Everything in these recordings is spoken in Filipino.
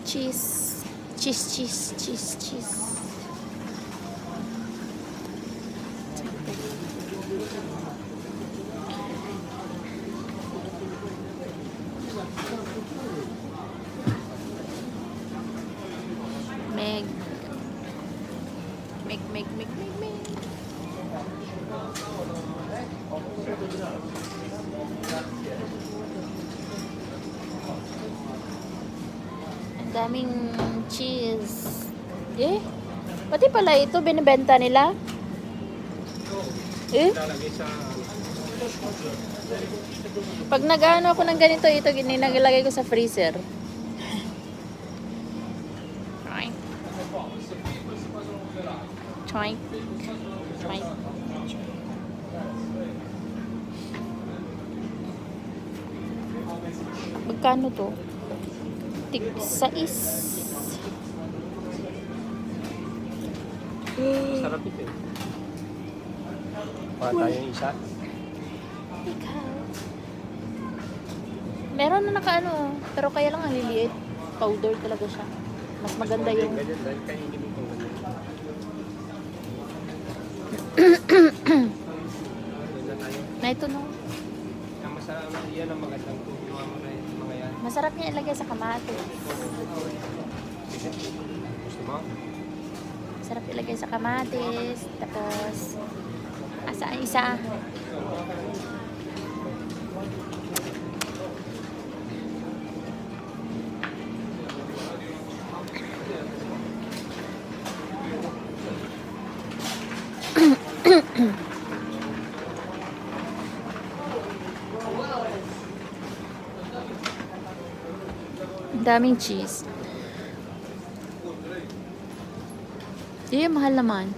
Cheese. Cheese, cheese, cheese, cheese. Meg. Meg, Meg, Meg, Meg, Meg. Ang daming cheese. Eh? Pati pala ito, binibenta nila? Eh? Pag nag-ano ako ng ganito, ito ginilagay ko sa freezer. Choink. Choink. Choink. Magkano to? Tig-sais. Sarap ito eh. Para tayong isa. Ikaw. Meron na nakaano, pero kaya lang ang liliit. Powder talaga siya. Mas maganda yung... Ganyan dahil kainin mo itong ganyan. Ganyan na tayo. Na ito no. Ang masarap yan ang magandang tuwa mo na yung mga yan. Masarap niya ilagay sa kamatis. Gusto mo? Masarap ilagay sa kamatis. Tapos, asa ang isa? Ang daming cheese. Di, mahal naman.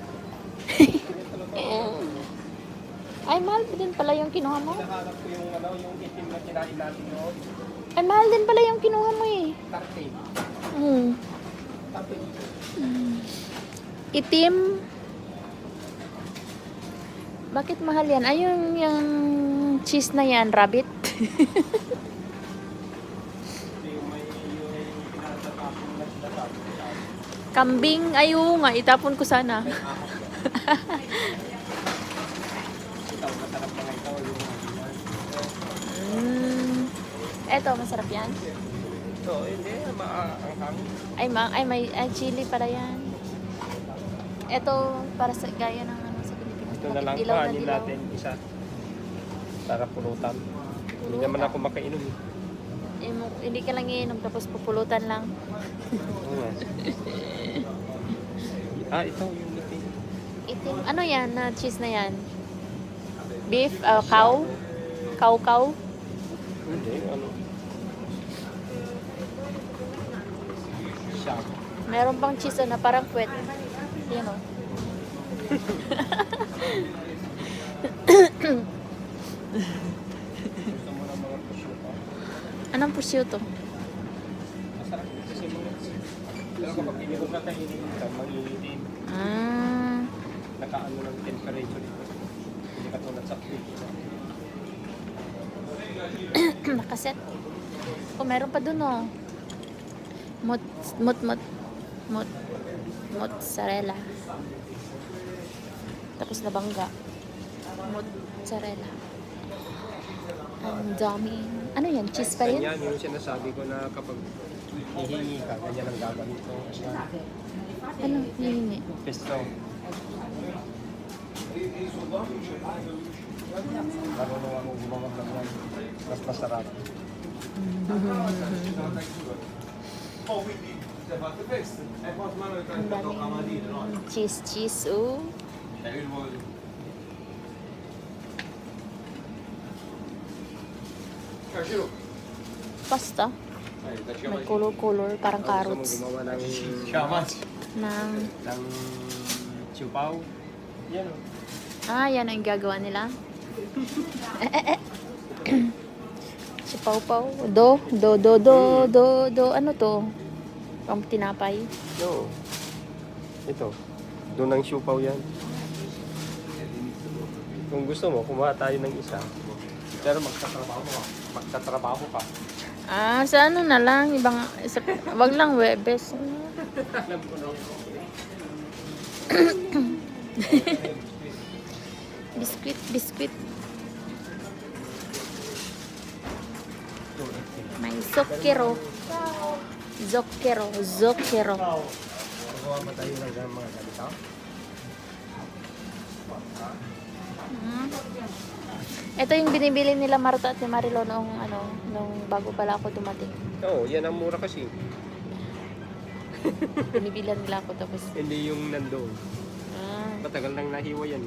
Ay, mahal din pala yung kinuha mo. Nahanap ko yung ano, yung itim na kinain natin noon. Ay, mahal din pala yung kinuha mo eh. Tartin. Tartin. Itim. Bakit mahal yan? Ay, yung cheese na yan, rabbit. Kambing, ayo nga, itapon ko sana. Ito, masarap na nga ito. Eto, masarap yan. Ito, hindi, maanghang. Ay, chili para yan. Eto, para sa gaya ng ano sa Pilipinas. Ito na lang, Dilaw na kanin dilaw. natin isa. Para pulutan. Hindi naman ako makainom. Hindi ka lang iinom, tapos pupulutan lang. Oo nga. Ito yung itim. Itim. Ano yan na cheese na yan? Beef? Cow? Cow? Hindi, ano. Siya. Meron pang cheese na parang puwet. Yan o. Gusto mo ng mga prosciutto? Anong prosciutto? Masarap kasi mga. Pero kapag ininom na tayo, ininom ka, mangingitim. Nakaano ng temperature ito. Hindi ka tulad sa fridge. Nakaset. Meron pa dun o. Mozzarella. Tapos nabangga. Mozzarella. Ang dami. Ano yan? Cheese pa rin? Ganyan, yung sinasabi ko na kapag hihingi ka, ganyan ang gagawin ko. Ano? Hihingi. Pesto. Marunong ako gumamag ng yan. Mas masarap. Ang daming cheese. Oh. Pasta. May color, parang carrots. Gusto mo gumawa ng chupaw. Yan o. Yan ang gagawa nila. Si Pau Pau. Do. Ano to? Pang tinapay. No. Ito. Doon ang chupaw yan. Kung gusto mo, kumuha tayo ng isa. Pero magtatrabaho ka. Sa ano na lang, ibang, wag lang Webes. Alam ko na. Biskuit. May Zokero. Magawa ba tayo ng mga ganito? Ito yung binibili nila Marta at ni Marilo nung bago pala ako dumating. Oo, yan ang mura kasi. Binibilan nila ako tapos. Hindi yung nandoon. Matagal nang nahiwa yan.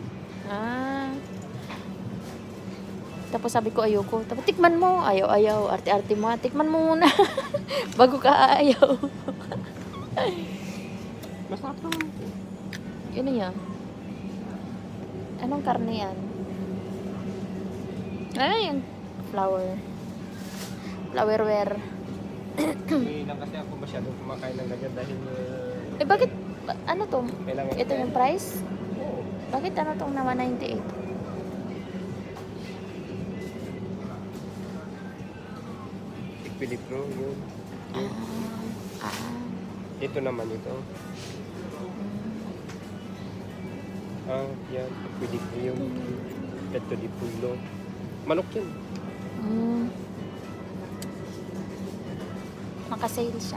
Tapos sabi ko ayoko. Tapos tikman mo. Ayaw. Arte-arte mo. Tikman mo muna. Bago ka ayaw. Masarap naman. Yun yan. Anong karne yan? Ano yung flowerware. Hindi lang kasi ako masyadong kumakain ng ganyan dahil Bakit? Ano to? kailangan Ito yung price? Oo. Bakit ano tong na 198? Equilibrio yun. Ito naman ito. Yan. Equilibrio. Ito di pulo. Manok yun. Makasale siya.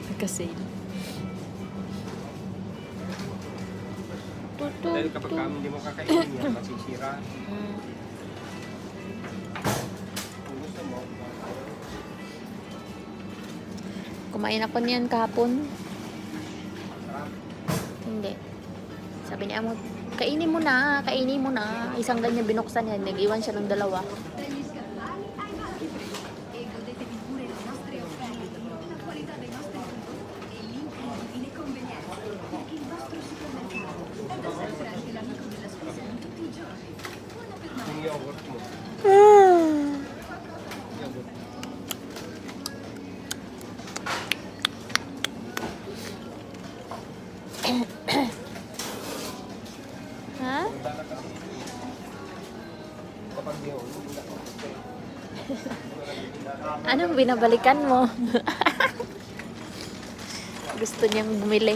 Makasale. Dahil kapag hindi mo kakainin yan, masisira. Kung gusto mo, Kumain ako niyan kahapon. sarap. Hindi. Sabi ni Amo, kainin mo na. Isang ganyan binuksan yan. Nag-iwan siya ng dalawa. Yung yogurt mo. Yogurt. Ha? Kapag yun, Anong binabalikan mo? Gusto niyang bumili.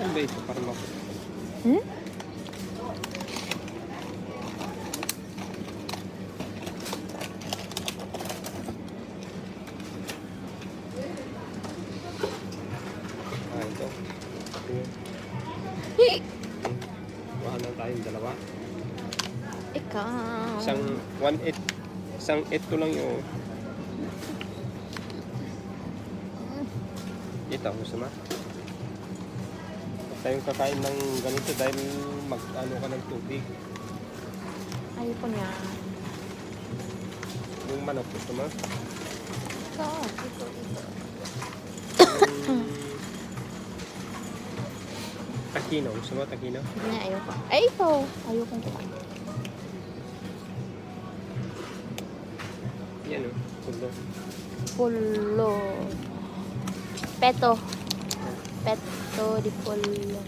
ano ba ito? Parang ako. Ito. Kuha lang tayong dalawa. Ikaw. Isang 8 ko lang yung ito, gusto mo? Huwag tayong kakain ng ganito dahil mag-ano ka ng tubig. Ayoko niya. Yung manok, gusto mo? Ikaw. Takino, gusto mo takino? Hindi niya, ayoko. Ay, ikaw. Ayoko nito. Yan o, pulo. Pulo. Peto di pollo.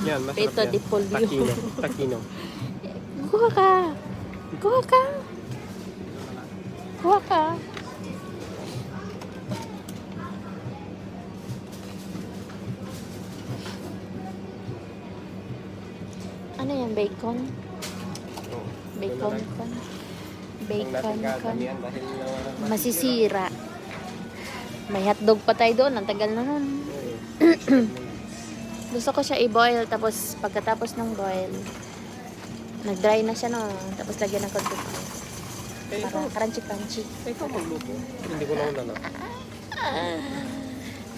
Yan, masarap Peto yan. di pollo. Takino. Kuha ka. Ano yan? Bacon? Oh, Bacon ito na lang. kan? Huwag Bacon natin kan? kadamihan dahil Masisira. May hotdog pa tayo doon. Ang tagal na nun. Gusto ko siya i-boil. Tapos pagkatapos ng boil, nag-dry na siya no. Tapos lagyan ng konti. Para crunchy. Ikaw magluto. Hindi ko na una.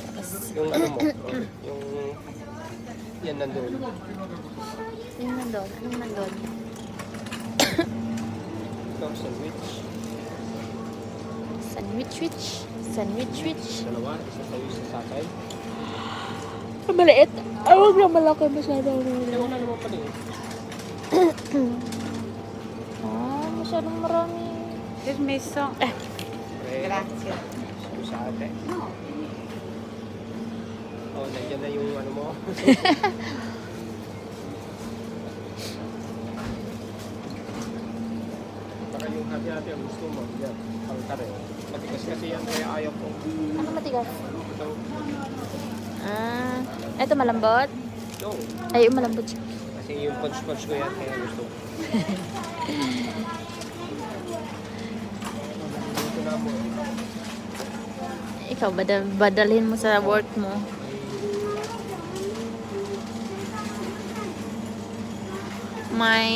Tapos, Yung ano mo, yung yan nandun. yung nandun. Anong nandun? Ito, sandwich. Sandwich. Dalawa, isa tayo sa sakay. Maliit. Huwag na malaki masyado. Hindi ko na naman pala eh. Masyadong marami. There's may song. Pre, Grazie. Sa ate. Oh, nandiyan na yung ano mo. Baka yung hati-hati ang gusto mo. Yan, ang kare. Matigas kasi yan, kaya ayaw ko. Ano matigas? Ito. Ah, ito malambot? Ito. Ay, malambot siya. Kasi yung punch-punch ko yan, kaya gusto ko. Ito na mo. Ikaw, badalhin mo sa work mo. May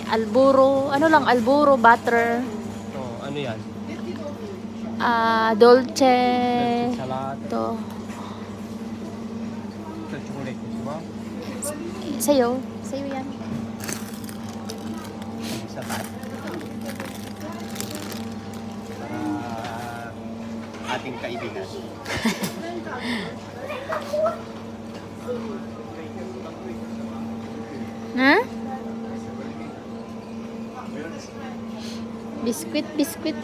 alburo, ano lang, alburo, butter, Oh, ano yan? dolce. Salad. Ito. Ito, chocolate. Gusto mo? Sa'yo. Sa'yo yan. Sa tayo. Para ating kaibigan. Ha? Biskuit, biskuit.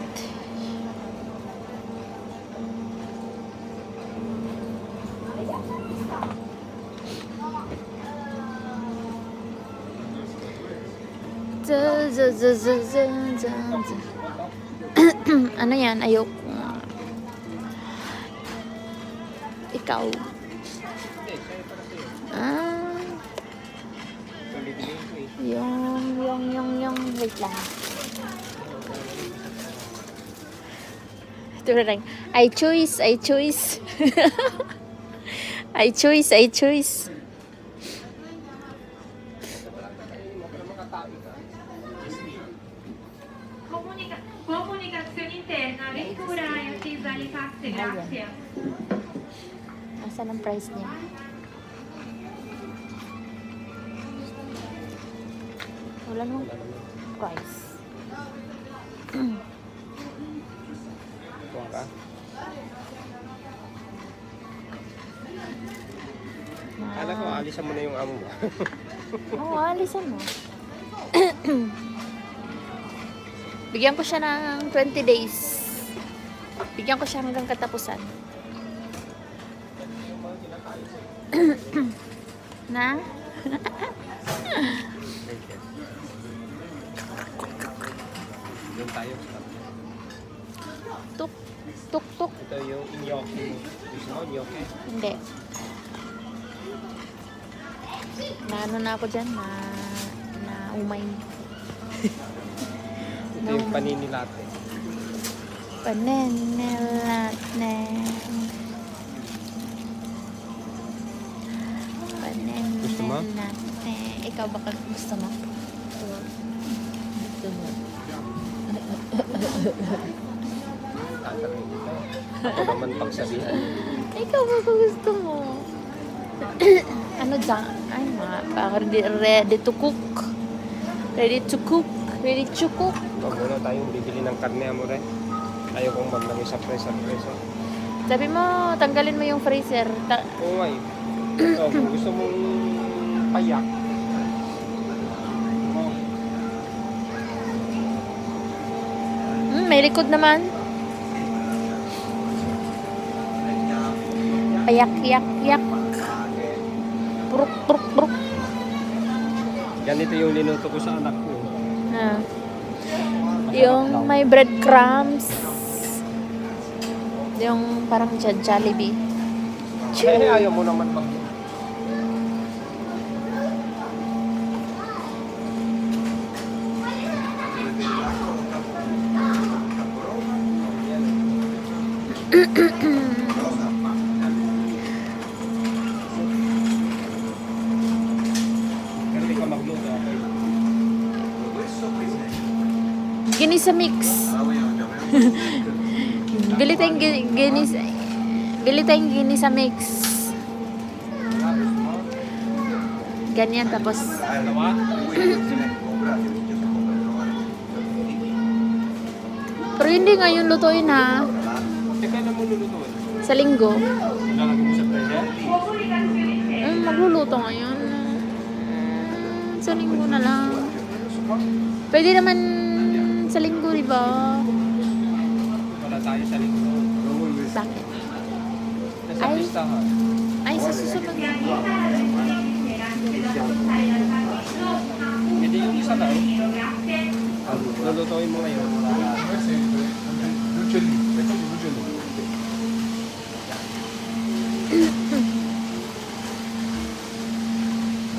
Ano yan? Ayoko. Ikaw. Ah, Ito, bibigyan ko eh. yung. Wait lang. Ito na lang. I choose. I choose. Comunicazione interna, lettura e attesa alle casse, grazie. Asan ang price niya? Wala nung price. Tuwa ka? Kala ko, alisan mo na yung amo mo. Oo, alisan mo. Bigyan ko siya ng 20 days. Bigyan ko siya hanggang katapusan. Na? Doon tayo. Tuk. Tuk, tuk. Ito yung gnocchi mo. Gusto mo gnocchi? Hindi. Naano na ako dyan, na umay. Ito yung panini latte. Panenelate. Gusto mo? Panenelate. Ikaw baka gusto mo? Gusto mo? Tatanungin kita. Ako naman pagsabihan. Ikaw baka gusto mo? Ano dyan? Ay, baka ready to cook. Ready to cook. Ready to cook. Huwag muna tayong bibili ng karne, amore. Ayaw kong maglagay sa freezer. Sabi mo, tanggalin mo yung freezer. Oo nga eh. So, kung gusto mong payak, May likod naman. Payak, yak, yak. Pruk, pruk, pruk. ganito yung niluto ko sa anak ko. Ah. Yung may breadcrumbs. Yung parang Jollibee. Eh, ayaw mo naman mag... Kasi ka magluto ako. Ginisa mix. Bili tayong ginisa mix. Ganyan tapos pero hindi ngayon lutuin ha. Teka na mo lulutuin. Sa linggo. Lalagay mo sa freezer? Magluluto ngayon. Sa linggo na lang. Pwede naman sa linggo, di ba? Wala tayo sa linggo. Bakit? Nasa Ay. pistahan. Ay, sa susunod na. Hindi yung isa lang. Lulutuin mo ngayon.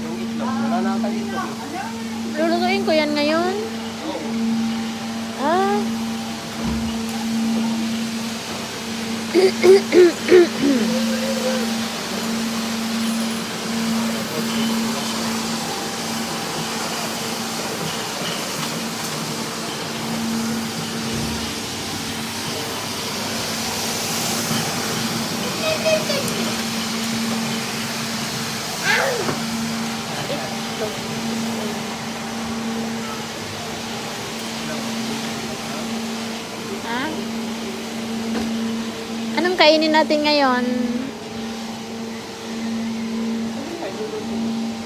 Yung itlog, wala na kayo itlog. Lulutuin ko yan ngayon. Ah. Ha? Anong kainin natin ngayon?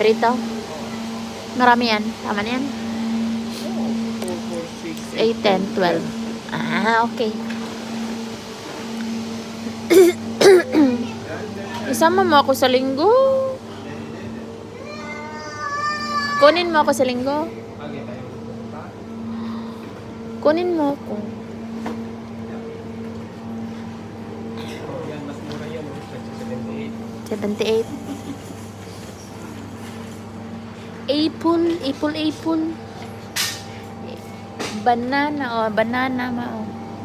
Prito? Marami yan. Tama na yan. 8, 10, 12. Ah, okay. Isama mo ako sa linggo. Kunin mo ako sa linggo. Kunin mo ako. Yan, mas mura yan. 78. 78. Apple. Banana, banana,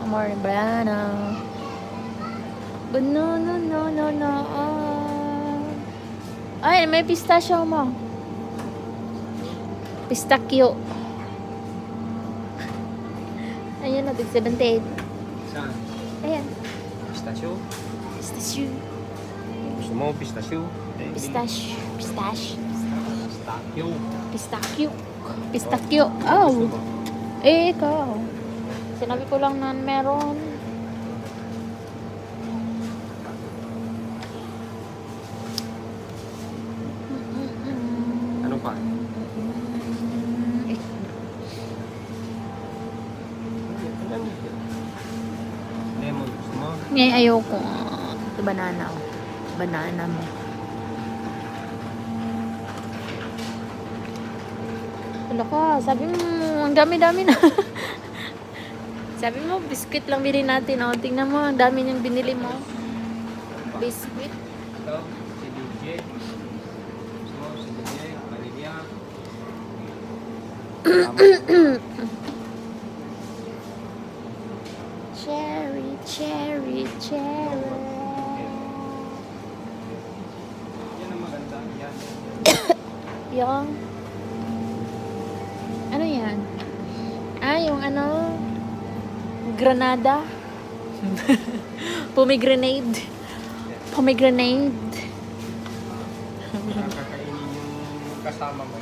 more banana. Banana, no. Ay, may pistachio mo. Pistachio. Ayan, natin 78. Saan? Ayan. Pistachio? Pistachio. Gusto mo pistachio? Pistachio. Pistachio. Oh. Gusto mo? Eh, ikaw. Sinabi ko lang na meron. Ano pa? Lemon, gusto mo? Ngayon ayoko. Ito banana. Oh. Banana mo. Wala ka. Sabi mo, ang dami-dami na. Sabi mo, biscuit lang bilhin natin. Oh. Tingnan mo, ang dami niyang binili mo. Biscuit. Ito, si DJ. Gusto mo, si DJ, Valeria. Cherry. Yan ang maganda. Yan. Yung ano yan? Ah, yung ano? Granada. Pomegranate. Kakainin yung kasama mo.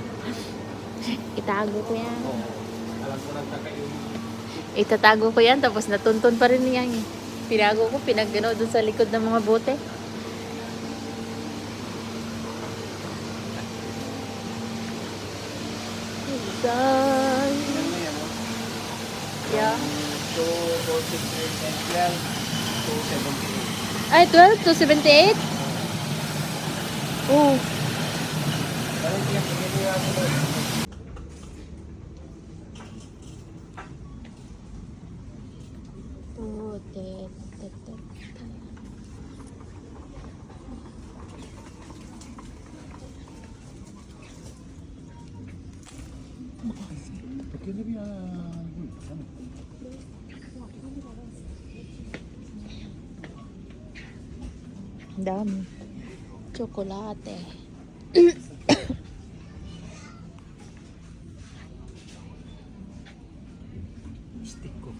Itago ko yan. Oo. Alam ko nang kakainin. Itatago ko yan, tapos natuntun pa rin yan eh. Pinago ko, pinagano doon sa likod ng mga bote. Done. Yan mo yan, no? Yeah. 2, 4, 6, 8, 10, 12, 2, 78. Ay, 12 to 78? Oh. Parang yan, bigyan niyo ako doon. Dami. Tsokolate. Stick ko.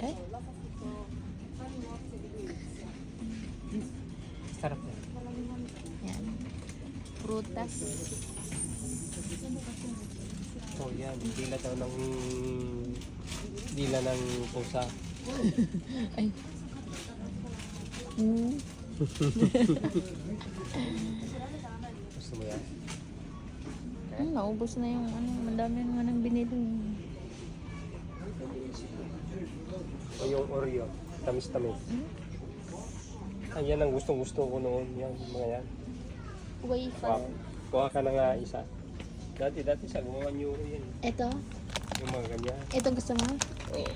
Eh? Sarap yan. Yan. Prutas. So yan, dila ng pusa. Ay. Gusto mo yan? Naubos na yung ano, madami naman ang binili. O yung Oreo. Tamis-tamis. Ayan ang gustong-gusto ko noon. Yan, mga yan. Wafer. Kuha ka na nga isa. Dati sa 1 euro yan. Ito? Yung mga ganyan. Ito gusto mo? Oo.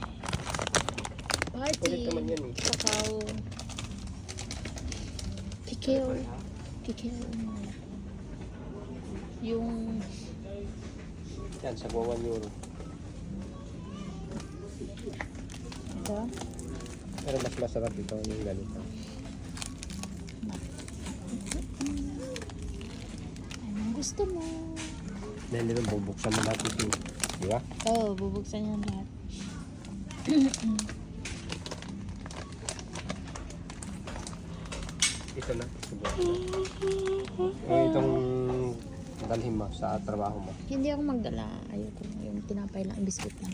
Party. Kulit naman yan eh. Kakao. Kikeo. Kikeo. Yung... Yan, sa 1 euro. Ito? Pero mas masarap ito yung ganito. Anong gusto mo? Dahil nito bubuksan mo natin ito. Di ba? Oo, bubuksan niya lahat. Ito na. Subukan. O itong dalhin mo sa trabaho mo. Hindi ako magdala. Ayoko yung tinapay lang, biscuit lang.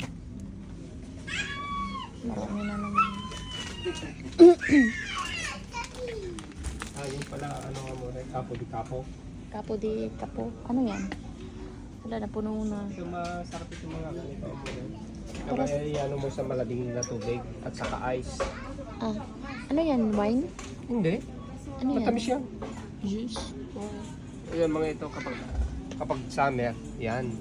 Marami na naman. Yung pala, ano nga mo rin? Kapo di kapo. Kapo di kapo. Ano yan? Wala na, puno na. Ito masarap ito mga ganito mo rin. Kaya ano mo sa malading na tubig at saka ice. Ah, ano yan? Wine? Hindi. Ano yan? Matamis yan. Juice? Ayan mga ito kapag summer, yan.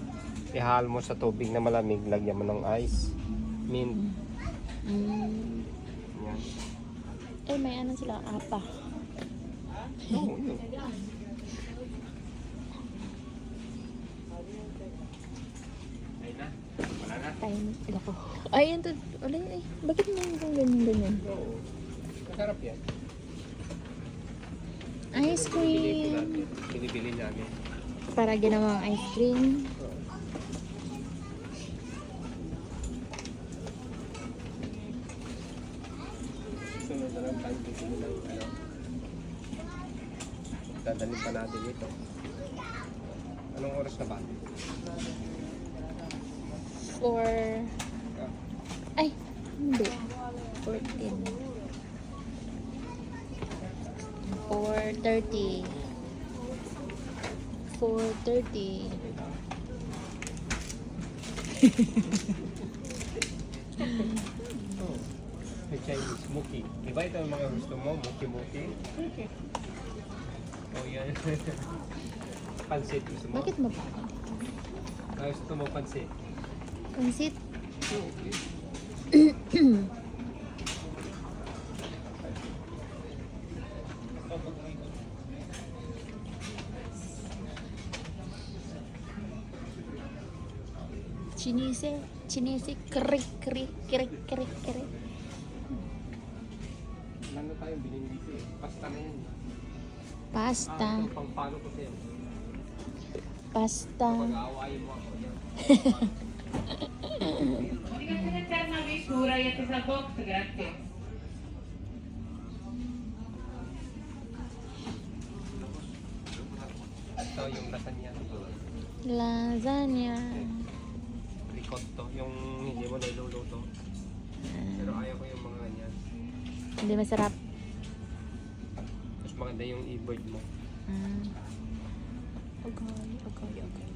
Ihal mo sa tubig na malamig, lagyan mo ng ice. Mint. Mm. Yan. Eh, may ano sila? Apa. Oo, yun. Ayun na. Wala na. Time. Lako. Ay, ito. Wala yun eh. Bakit mo yung ganyan? Oo. Masarap yan. Ice cream. Binibili namin. Para ginawang ice cream. Sunod na lang tayo bibili ng ano. Dadalhin pa natin ito. Anong oras na ba? For... Ah, Ay, hindi. 14. 4:30. 4:30. oh. May Chinese muki. Di ba ito ang mga gusto mo? Muki-muki? Oh, yan. Pansit gusto mo? Bakit mo ba? Gusto mo pansit? Pansit? Chinese, krik. Ano tayong bilhin dito eh? Pasta na yan. Pasta. Ito pang pano ko sa'yo. Pasta. Pag-aawayin mo ako yan. Indicazione interna misura e attesa box, grazie. Ito yung lasagna. Lasagna. Ricotto. Yung hindi mo niluluto. Pero ayaw ko yung mga ganyan. Hindi masarap. Mas maganda yung e-bird mo. Okay.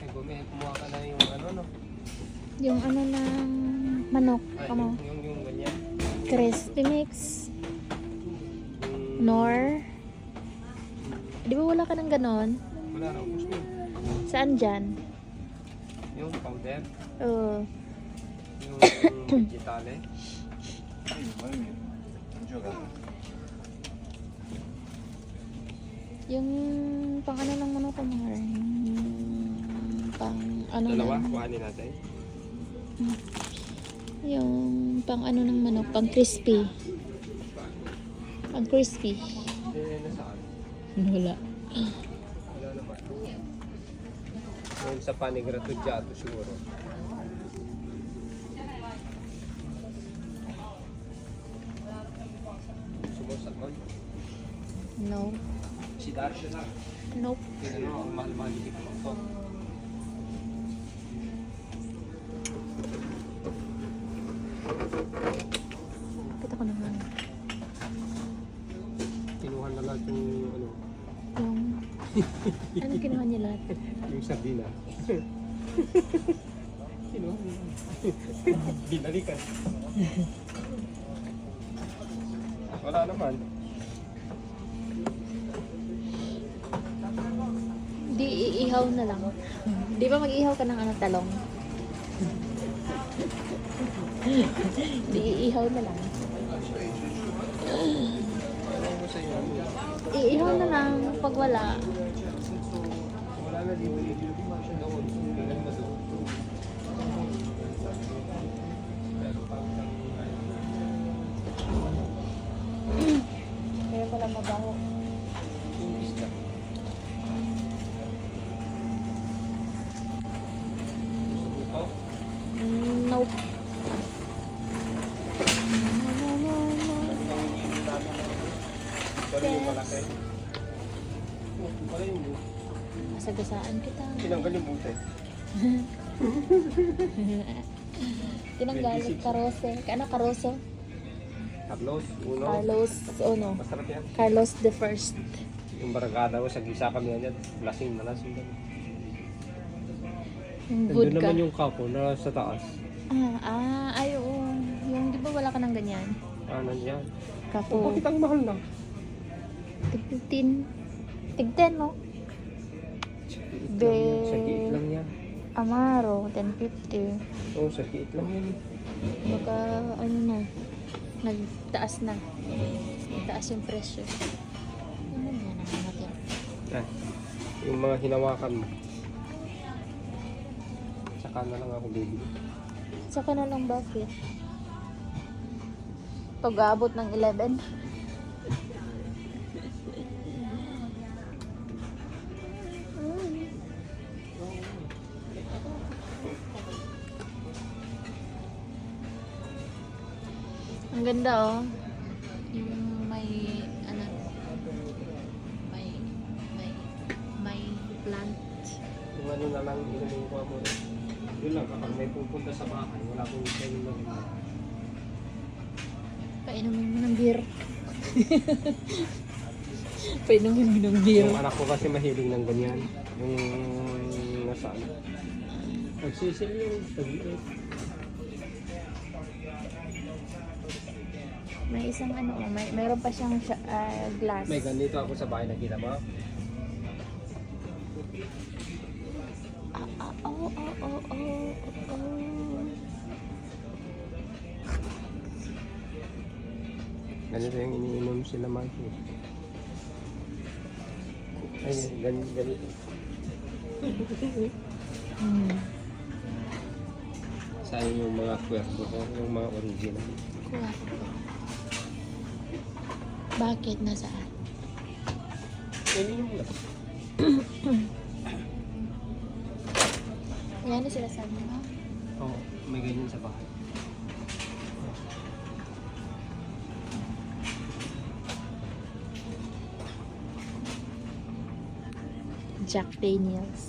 Ay, kumuha ka na yung ano, no? Yung ano ng manok. Ay, Kamo. yung ganyan. Crispy mix. Yung, Nor. Di ba wala ka ng ganon? wala raw. Gusto yun. Saan dyan? Yung powder. Oo. Yung vegetale. Yung pang ano ng manok ko mga pang ano Dalawa, ng, kuhanin natin. yung pang ano ng manok, pang crispy. Pang crispy. Eh, nasaan? Wala. Wala naman. Ngayon sa panigratudyado siguro. Sumusakon. No. Si Darsha lang. Nope. Tingnan mo, ang mahal-mahal dito ito. Kita ko naman. Kinuha na lahat yung ano. Anong kinuha niya lahat? Yung sardina. Kinuha niya. Binalikan. Wala naman. Di iihaw na lang. Di ba mag-ihaw ka ng ano, talong? Di iihaw na lang. Alam ko sa'yo. Iihaw na lang pag wala. Wala na dito. Doon. Tingnan mo doon. Kaya pala mabaho. Yung isda. Ito. Nope. Pero yung malaki. Wala yung buto. Masagasaan kita. Tinanggal yung buto. Tinanggal. Karose. Ano Karoso? Carlos, uno. Carlos, ano? Masarap yan. Carlos the First. Yung barangada ko, sa gisa kami yan. Lasing na lasing. Yung Nandun vodka. naman yung kapo na sa taas. Ay, oo. Yung di ba wala ka ng ganyan? Nandiyan. Kapo. Bakit ang mahal na? Tig 15. Tig 10, no? Sa giit lang yan. Amaro, 10.50. Oo, sa giit lang yan. Baka, ano na, nagtaas na. Nagtaas yung presyo. Ano yan ang natin? Yung mga hinawakan mo. Saka na lang ako baby. Saka na lang bakit? Pag-aabot ng 11. Ang ganda oh. Yung may ano may plant. Yung ano na lang, inumin ko mo. Yun lang, kapag may pupunta sa bahay, wala akong isa yung lang. Painumin mo ng beer. Painumin mo ng beer. Yung anak ko kasi mahilig ng ganyan. Yung nasaan. Nagsisil yung tag-iit. May isang ano, mayroon pa siyang glass. May ganito ako sa bahay, nakita mo? Oh. Ganito yung iniinom sila Maki. Ay, ganito. Sayang yung mga kwerto ko, yung mga original. Kuha. Bakit? Nasaan? Iniinom lang. Yan na sila sabi mo. Oo, may ganyan sa bahay. Jack Daniels.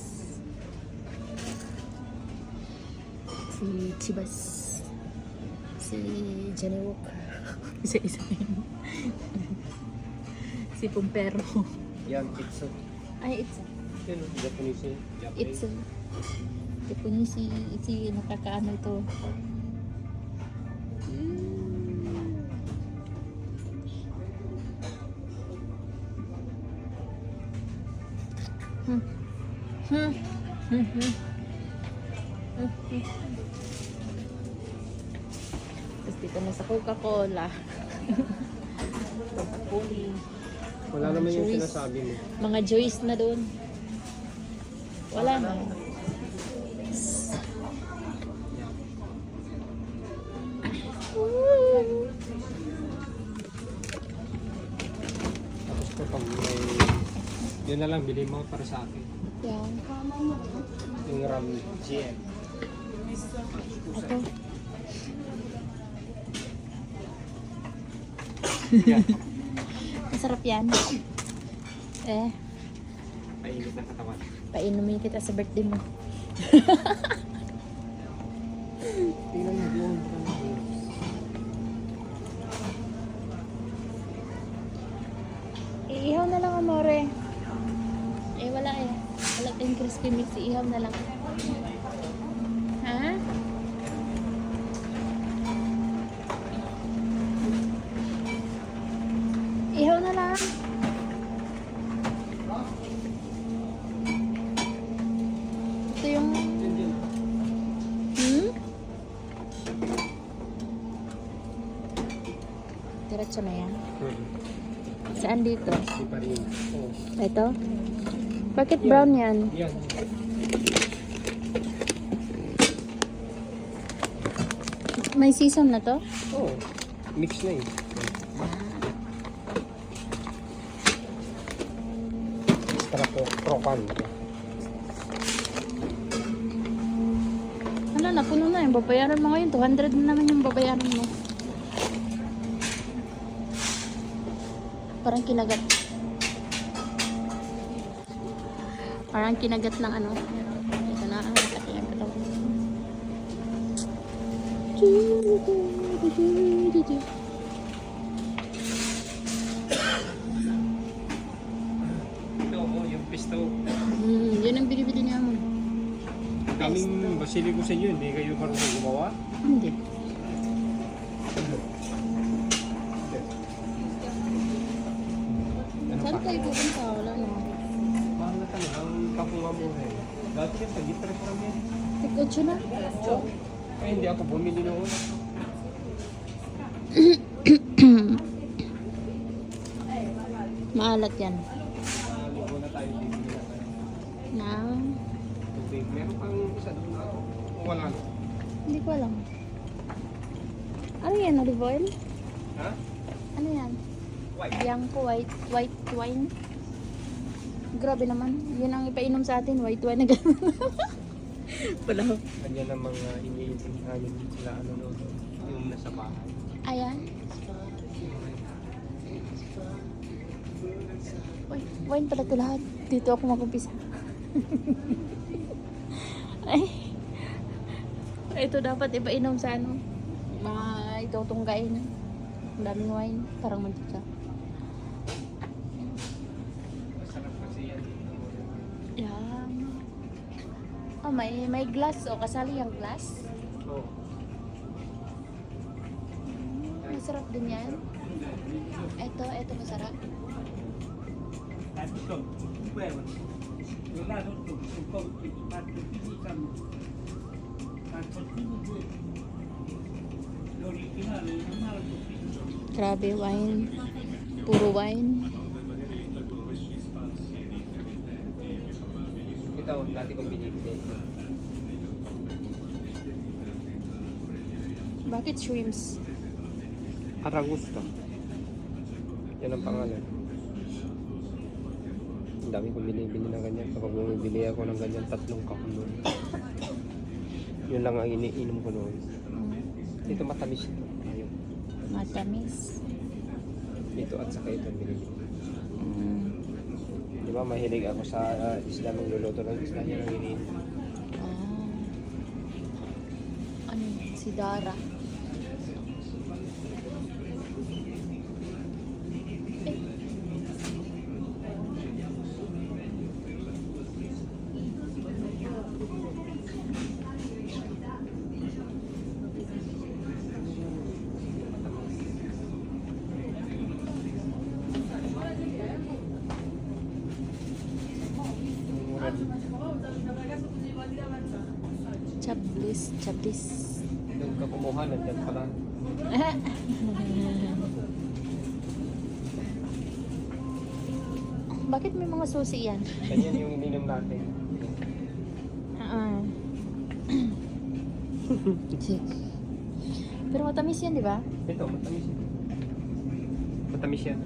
Si Chivas. Si Johnny Walker. Isa-isa yun. Si Pumpero. Yan, pizza. Ay, it's Yan, Japanese. It's Japanese. Si nakakaano ito. Tapos dito na sa Coca-Cola. Coca-Cola. Wala naman yung Juice. sinasabi mo. Mga juice na doon. Wala na. Tapos kapag may... Yun na lang, bili mo para sa akin. Yan. Yung RAM GM. Ito. Yan. Masarap yan. Painit ng katawan. Painumin kita sa birthday mo. Tingnan mo yun. Iihaw na lang, amore. Iihaw Yung crispy mix, ihaw na lang. Ha? Ihaw na lang. Ito yung... Diretso na yan. Saan dito? Di pa rin. Oh. Ito? Bakit brown yan? Yan. May season na to? Oh. Mix na eh. Extra crocan. Ano na, puno na yung babayaran mo ngayon. 200 na naman yung babayaran mo. Parang kinagat. Parang kinagat ng ano. Ito na, ang laki ang katawan. Ito, oh, yung pesto. Yun ang binibili niya mo. Daming basili ko sa inyo, hindi kayo marunong gumawa? Hindi. Saan tayo pupunta? Wala na. Mahal na talaga ang kapunga mo rin. Dati yan, tag-itrip kami. Tig-8 na. Ay, hindi ako bumili noon. Maalat yan. Ligo na tayo, bibili na tayo. Na, Tubig. Meron pang isa doon na. O wala na. hindi ko alam. Ano yan? Olive oil? Ha? Ano yan? White. Bianco white wine. Grabe naman. Yun ang ipainom sa atin, white wine na gano'n. Wala. Ganyan ang mga iniintindihan sila ano doon. Yung nasa bahay. Ayan. Uy, wine pala ito lahat. Dito ako mag-umpisa. Ay. Ito dapat ipainom sa ano. Mga itutunggain. Ang daming wine. Parang mantika. Masarap kasi yan. Yan. Oh, may glass. O, kasali yung glass. Oo. Masarap din yan. Ito masarap. Grabe, wine. Puro wine. Ito, dati kong binibili. Bakit shrimps? Aragusta. Yan ang pangalan. Ang dami kong binibili na ganyan. Kapag bumibili ako ng ganyan, 3 kahon noon. Yun lang ang iniinom ko noon. Ito matamis ito. Ayun. Matamis. Ito at saka ito binibili. Di ba mahilig ako sa isda ng luluto ng isda niya ng iniinom. Ano yun? Si Dara. Chablis. Doon ka kumuha, nandyan pala. Bakit may mga susi yan? Ganyan yung ininom natin. Pero matamis yan, di ba? Ito, matamis yan. Matamis yan.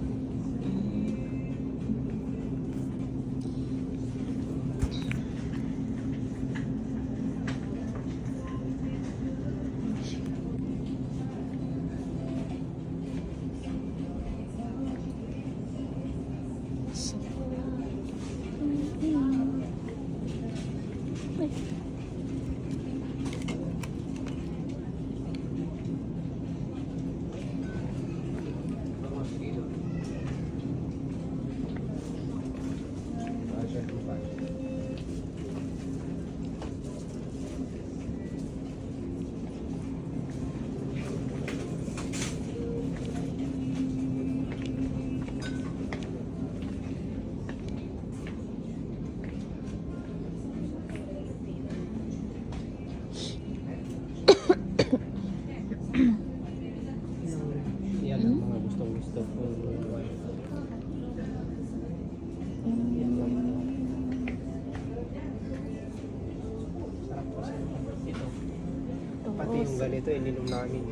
Yung ganito, ininom namin.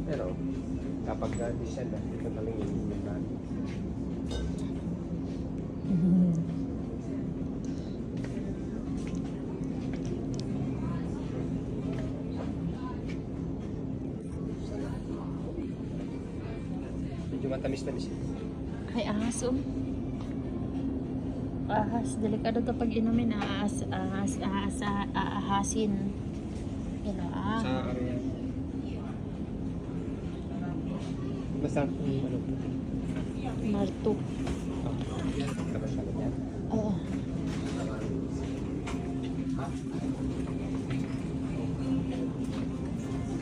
Pero, kapag December, ito na lang ininom namin. Medyo matamis-tamis. Ay, ahas oh. Ahas, delikado to pag inumin. Ahasin. Yan o, Sa ano yan? Basta ano? Marto. Kabasalo yan. Oo.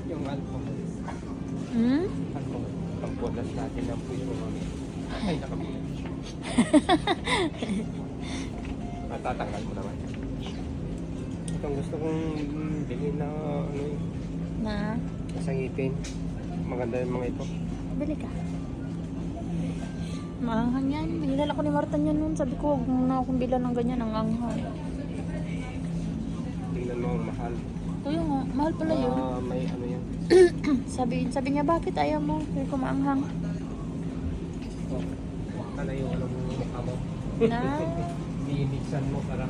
Yung alcohol. Hmm? Alcohol. Pagpunas natin ng puso kami. Ay, nakabulan. Matatanggal mo naman. Itong gusto kong bilhin na ano eh. Na? Isang ngipin. Maganda yung mga ito. Bili ka. Maanghang yan. Hinilala ko ni Marta yan nun. Sabi ko, huwag mo na akong bilan ng ganyan. Ang anghang. Tingnan mo ang mahal. Kuya nga, mahal pala yun. May ano yan. Sabi niya, bakit ayaw mo? Sabi ko, maanghang. Oh, ka na yung ano mo mukha mo. Na? Biniksan mo parang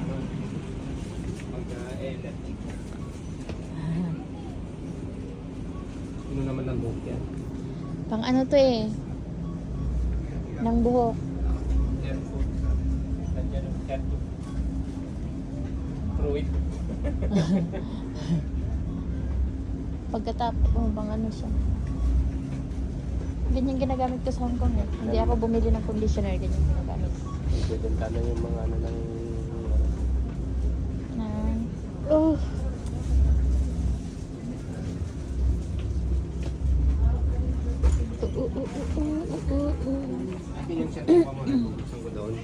mag-electric. Ano naman ng buhok yan? Pang ano to eh. Nang buhok. Airfood. Nandiyan ang airfood. Fruit. Pagkatapos, bang ano siya. Ganyan ginagamit ko sa Hong Kong eh. Hindi ako bumili ng conditioner. Ganyan ginagamit. Bibenta na yung mga ano ng... Na, oh. Akin yung set pa mo na buksan ko doon.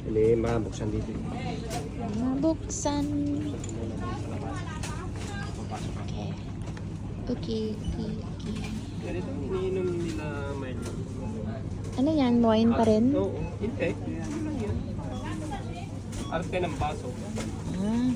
Hindi, mabuksan dito. Mabuksan. Buksan ko muna dito sa labas. Papasok ako. Okay. Okay, okay, okay. Ganito iniinom nila Milo. Ano yan? Wine pa rin? Oo. Hindi. Ano lang yan? Arte ng baso. Ah.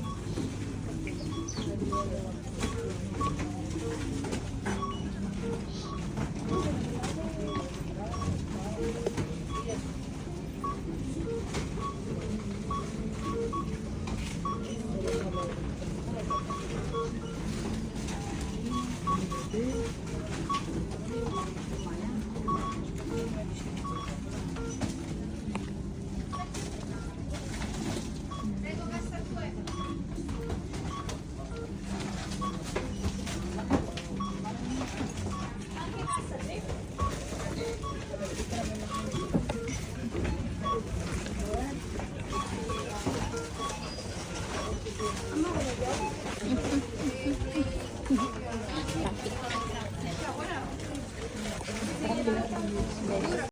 Traffic.